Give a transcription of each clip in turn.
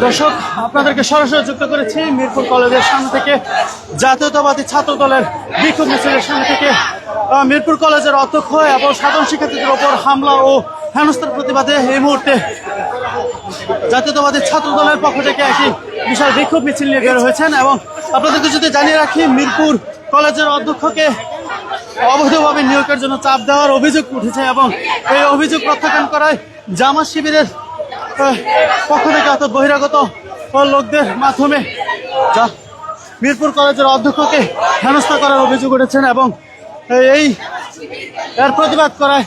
দর্শক, আপনাদেরকে সরাসরি যুক্ত করেছি মিরপুর কলেজের সামনে থেকে জাতীয়তাবাদী ছাত্র দলের বিক্ষোভ মিছিলের সামনে থেকে। মিরপুর কলেজের অধ্যক্ষ এবং সাধারণ শিক্ষার্থীদের ওপর হামলা ও হেনস্থার প্রতিবাদে এই মুহূর্তে জাতীয়তাবাদী ছাত্র দলের পক্ষ থেকে একটি বিশাল বিক্ষোভ মিছিল নিয়ে বের হয়েছেন। এবং আপনাদেরকে যদি জানিয়ে রাখি, মিরপুর কলেজের অধ্যক্ষকে অবৈধভাবে নিয়োগের জন্য চাপ দেওয়ার অভিযোগ উঠেছে এবং এই অভিযোগ প্রত্যাখ্যান করায় জামাত শিবিরের পক্ষ থেকে অর্থাৎ বহিরাগত লোকদের মাধ্যমে মিরপুর কলেজের অধ্যক্ষকে হেনস্থা করার অভিযোগ উঠেছেন এবং এর প্রতিবাদ করায়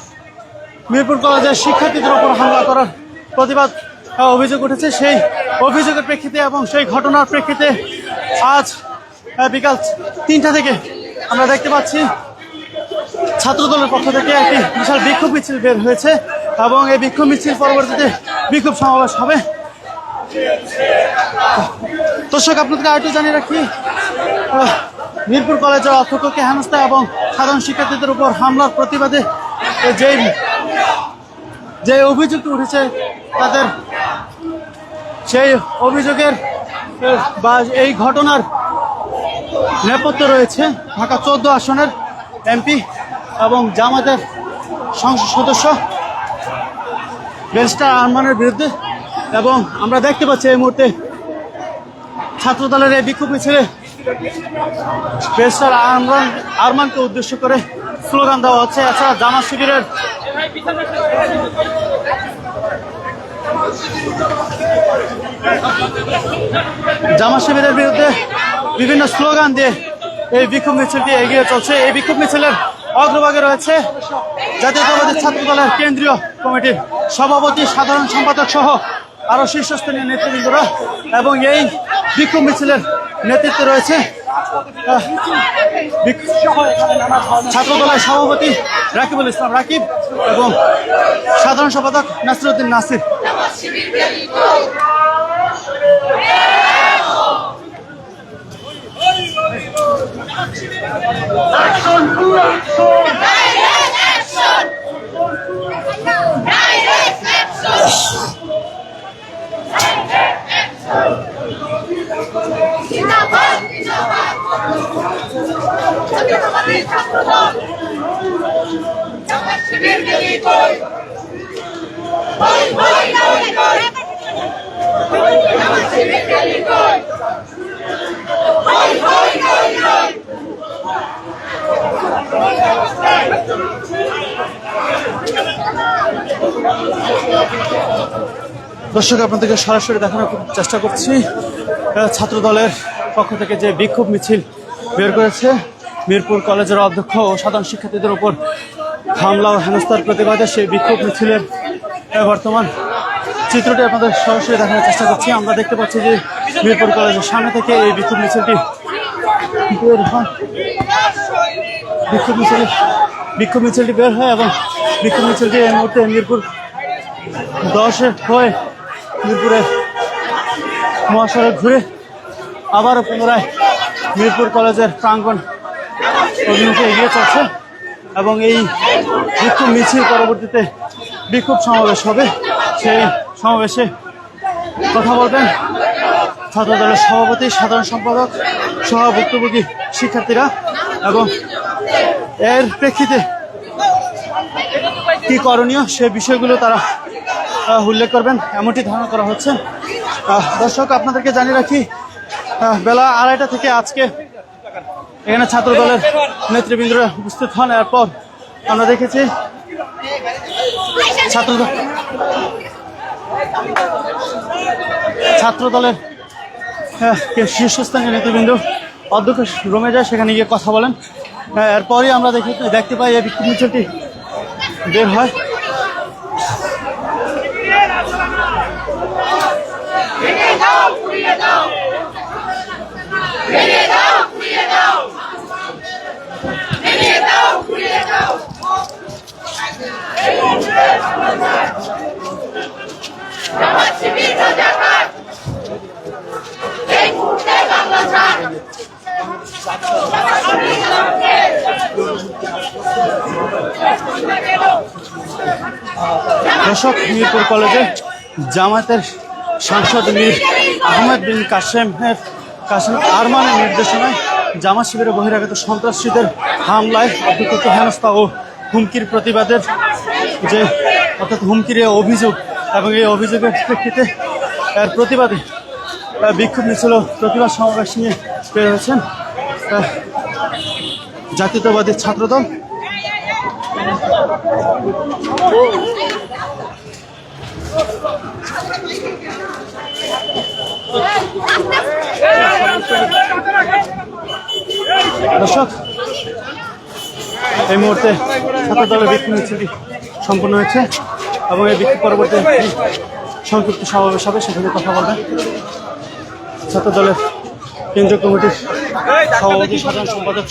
মিরপুর কলেজের শিক্ষার্থীদের উপর হামলা করার প্রতিবাদ অভিযোগ উঠেছে। সেই অভিযোগের প্রেক্ষিতে এবং সেই ঘটনার প্রেক্ষিতে আজ বিকাল 3টা থেকে আমরা দেখতে পাচ্ছি ছাত্রদলের পক্ষ থেকে একটি বিশাল বিক্ষোভ মিছিল বের হয়েছে এবং এই বিক্ষোভ মিছিল পরবর্তীতে বিক্ষোভ সমাবেশ হবে। দর্শক, আপনাদেরকে আরেকটু জানিয়ে রাখি, মিরপুর কলেজের অধ্যক্ষকে হেনস্থা এবং সাধারণ শিক্ষার্থীদের উপর হামলার প্রতিবাদে যে অভিযোগ উঠেছে তাদের সেই অভিযোগের বা এই ঘটনার নেপথ্যে রয়েছে ঢাকা 14 আসনের এমপি এবং জামাতের সংসদ সদস্য ব্যারিস্টার আরমানের বিরুদ্ধে। এবং আমরা দেখতে পাচ্ছি এই মুহূর্তে ছাত্রদলের এই বিক্ষোভ মিছিলে ব্যারিস্টার আরমানকে উদ্দেশ্য করে স্লোগান দেওয়া হচ্ছে। এছাড়া জামাত শিবিরের বিরুদ্ধে বিভিন্ন স্লোগান দিয়ে এই বিক্ষোভ মিছিলটি এগিয়ে চলছে। এই বিক্ষোভ মিছিলের অগ্রভাগে রয়েছে জাতীয়তাবাদী ছাত্র দলের কেন্দ্রীয় কমিটির সভাপতি, সাধারণ সম্পাদক সহ আরো শীর্ষস্থানীয় নেতৃবৃন্দরা এবং এই বিক্ষোভ মিছিলের নেতৃত্বে রয়েছে ছাত্র দলের সভাপতি রাকিবুল ইসলাম রাকিব এবং সাধারণ সম্পাদক নাসিরউদ্দিন নাসির। দর্শক, আপনাদেরকে সরাসরি দেখানোর চেষ্টা করছি ছাত্র দলের পক্ষ থেকে যে বিক্ষোভ মিছিল বের করেছে মিরপুর কলেজের অধ্যক্ষ ও সাধারণ শিক্ষার্থীদের উপর হামলা ও হেনস্থার প্রতিবাদে সেই বিক্ষোভ মিছিলের বর্তমান চিত্রটি আপনাদের সরাসরি দেখানোর চেষ্টা করছি। আমরা দেখতে পাচ্ছি যে মিরপুর কলেজের সামনে থেকে এই বিক্ষোভ মিছিলটি বের হয়, বিক্ষোভ মিছিলটি বের হয় এবং বিক্ষোভ মিছিলটি এই মুহূর্তে মিরপুর 10-এ হয়ে মিরপুরের মহাসড়ক ঘুরে আবারও পুনরায় মিরপুর কলেজের প্রাঙ্গণ অভিমুখে এগিয়ে চলছে এবং এই বিক্ষোভ মিছিল পরবর্তীতে বিক্ষোভ সমাবেশ হবে। সেই সমাবেশে কথা বলবেন ছাত্র দলের সভাপতি, সাধারণ সম্পাদক সহ ভুক্তভোগী শিক্ষার্থীরা এবং এর প্রেক্ষিতে কি করণীয় সে বিষয়গুলো তারা উল্লেখ করবেন এমনটি ধারণা করা হচ্ছে। দর্শক, আপনাদেরকে জানিয়ে রাখি, বেলা 2:30 থেকে আজকে এখানে ছাত্র দলের নেতৃবৃন্দরা উপস্থিত হন। এরপর আমরা দেখেছি ছাত্র দলের শীর্ষস্থানীয় নেতৃবৃন্দ অধ্যক্ষ রুমে যায়, সেখানে গিয়ে কথা বলেন। এরপরই আমরা দেখতে পাই এই বিক্ষোভ মিছিলটি বের হয়। দর্শক, মিরপুর কলেজে জামায়াতের সাংসদ মীর আহমেদ বিন কাসেম আরমানের নির্দেশনায় জামাত শিবিরে বহিরাগত সন্ত্রাসীদের হামলায় অধ্যক্ষ হেনস্থা ও হুমকির প্রতিবাদের যে অর্থাৎ হুমকির অভিযোগ এবং এই অভিযোগের প্রেক্ষিতে এর প্রতিবাদে বিক্ষোভ মিছিল প্রতিবাদ সমাবেশ নিয়ে বের হয়েছেন জাতীয়তাবাদী ছাত্রদল। দর্শক, এই মুহূর্তে ছাত্রদলের বিক্ষোভ মিছিলটি সম্পন্ন হয়েছে এবং এই বিক্ষোভ পরবর্তী সংক্ষিপ্ত সমাবেশ হবে, সেখানে কথা বলবেন ছাত্রদলের কেন্দ্রীয় কমিটির সভাপতি সাধারণ সম্পাদক